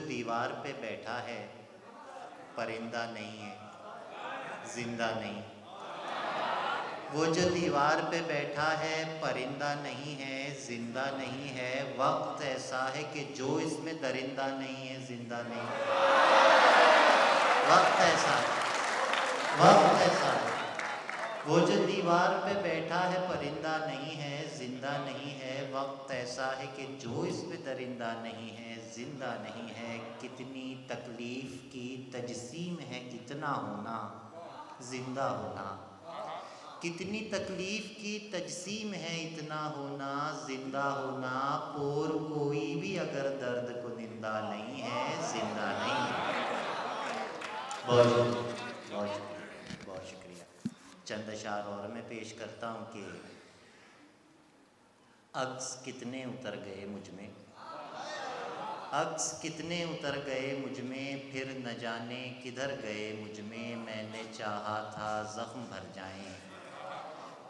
दीवार पे बैठा है परिंदा नहीं है, जिंदा नहीं। वो जो दीवार पे बैठा है परिंदा नहीं है, जिंदा नहीं है। वक्त ऐसा है कि जो इसमें दरिंदा नहीं है, जिंदा नहीं। वक्त ऐसा है, वक्त ऐसा है। वो जो दीवार पे बैठा है परिंदा नहीं है, जिंदा नहीं है। वक्त ऐसा है कि जो इसमें दरिंदा नहीं है, जिंदा नहीं है। कितनी तकलीफ की तजसीम है इतना होना, जिंदा होना। कितनी तकलीफ की तजसीम है इतना होना, जिंदा होना। और कोई भी अगर दर्द को निंदा नहीं है, जिंदा नहीं है। बहुत बहुत शुक्रिया। चंद अशार और मैं पेश करता हूँ कि अक्स कितने उतर गए मुझ में, अक्स कितने उतर गए मुझ में, फिर न जाने किधर गए मुझ में। मैंने चाहा था ज़ख्म भर जाएं,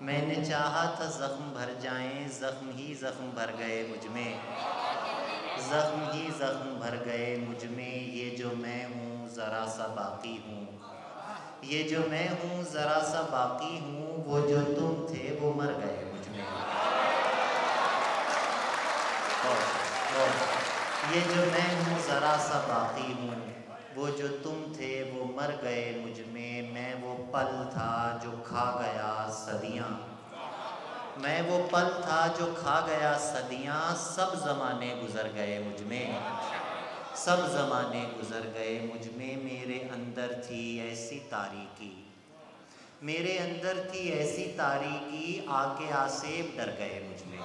मैंने चाहा था ज़ख्म भर जाएं, ज़ख्म ही ज़ख्म भर गए मुझ में, ज़ख्म ही ज़ख्म भर गए मुझ में। ये जो मैं हूँ ज़रा सा बाकी हूँ, ये जो मैं हूँ ज़रा सा बाकी हूँ। वो जो तुम थे वो मर गए मुझ में। ये जो मैं हूँ ज़रा सा बाकी हूँ, वो जो तुम थे वो मर गए मुझ में। मैं वो पल था जो खा गया सदियाँ, मैं वो पल था जो खा गया सदियाँ। सब ज़माने गुज़र गए मुझ में, सब ज़माने गुज़र गए मुझ में। मेरे अंदर थी ऐसी तारीकी, मेरे अंदर थी ऐसी तारीकी, आके आसेब डर गए मुझ में।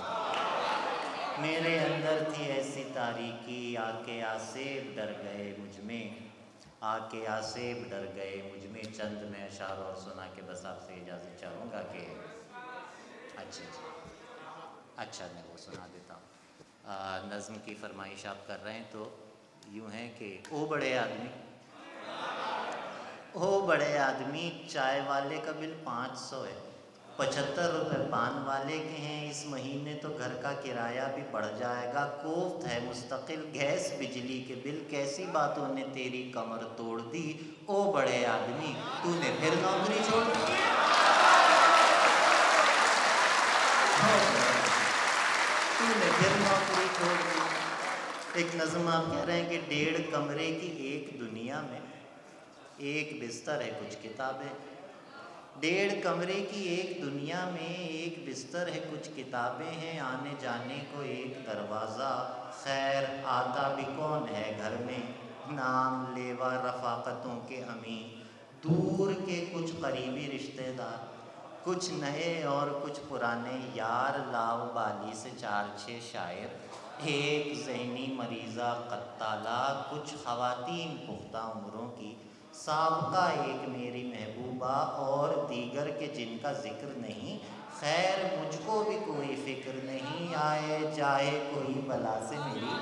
मेरे अंदर थी ऐसी तारीकी, आके आसेब डर गए मुझ में, आके आसेब डर गए मुझ में। चंद मैं अशार और सुना के बस आपसे इजाज़त चाहूँगा कि अच्छा मैं वो सुना देता हूँ। नज़्म की फरमाइश आप कर रहे हैं तो यूँ है कि ओ बड़े आदमी, ओ बड़े आदमी, चाय वाले का बिल 500 है, 75 रुपये पान वाले के हैं। इस महीने तो घर का किराया भी बढ़ जाएगा। कोफ्त है मुस्तकिल गैस बिजली के बिल, कैसी बातों ने तेरी कमर तोड़ दी। ओ बड़े आदमी, तूने फिर नौकरी छोड़ दी। तूने फिर नौकरी छोड़ दी। एक नज़्म आप कह रहे हैं कि 1.5 कमरे की एक दुनिया में, एक बिस्तर है कुछ किताबें। 1.5 कमरे की एक दुनिया में, एक बिस्तर है कुछ किताबें हैं। आने जाने को एक दरवाज़ा, खैर आता भी कौन है घर में। नाम लेवा रफ़ाक़तों के अमी, दूर के कुछ करीबी रिश्तेदार, कुछ नए और कुछ पुराने यार। लाव बाली से 4-6 शायर, एक ज़हनी मरीज़ा कत्ताला, कुछ ख़वातीन पुख्ता उम्रों की, साबका एक मेरी महबूबा और दीगर के जिनका ज़िक्र नहीं। खैर मुझको भी कोई फ़िक्र नहीं, आए जाए कोई बला से मेरी,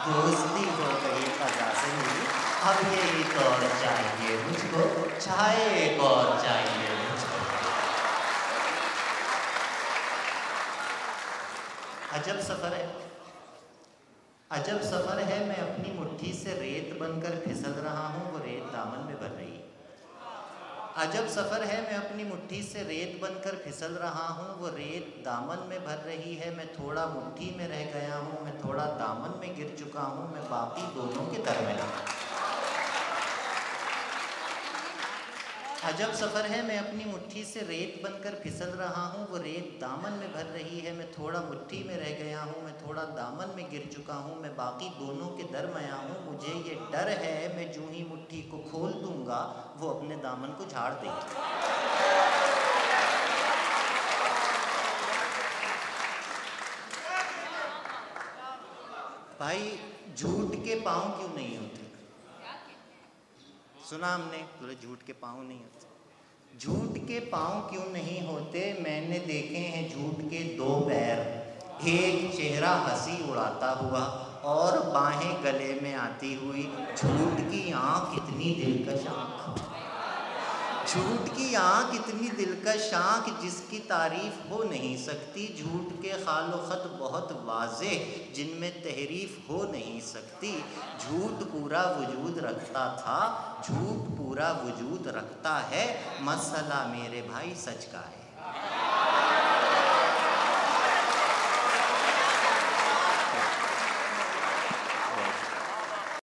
दोस्ती हो गई क़ज़ा से मेरी। अब ये एक और चाहिए मुझको, चाहे एक और चाहिए मुझको। अजब सफ़र है, अजब सफ़र है। मैं अपनी मुट्ठी से रेत बनकर फिसल रहा हूँ, वो रेत दामन में भर रही है। अजब सफ़र है, मैं अपनी मुट्ठी से रेत बनकर फिसल रहा हूँ, वो रेत दामन में भर रही है। मैं थोड़ा मुट्ठी में रह गया हूँ, मैं थोड़ा दामन में गिर चुका हूँ, मैं बाकी दोनों के दरमियान। अजब सफ़र है, मैं अपनी मुट्ठी से रेत बनकर फिसल रहा हूँ, वो रेत दामन में भर रही है। मैं थोड़ा मुट्ठी में रह गया हूँ, मैं थोड़ा दामन में गिर चुका हूँ, मैं बाकी दोनों के दरमियाँ हूँ। मुझे ये डर है, मैं जूँ ही मुट्ठी को खोल दूँगा, वो अपने दामन को झाड़ देगी। भाई झूठ के पाँव क्यों नहीं होते? सुना हमने, बोले झूठ के पाँव नहीं होते। झूठ के पाँव क्यों नहीं होते? मैंने देखे हैं झूठ के 2 पैर, एक चेहरा हंसी उड़ाता हुआ और बाहें गले में आती हुई। झूठ की आँख इतनी दिलकश आँख, झूठ की आँख इतनी दिलकश आँख जिसकी तारीफ हो नहीं सकती, झूठ के खालो खत बहुत वाज़े जिनमें तहरीफ हो नहीं सकती। झूठ पूरा वजूद रखता था, झूठ पूरा वजूद रखता है, मसला मेरे भाई सच का है।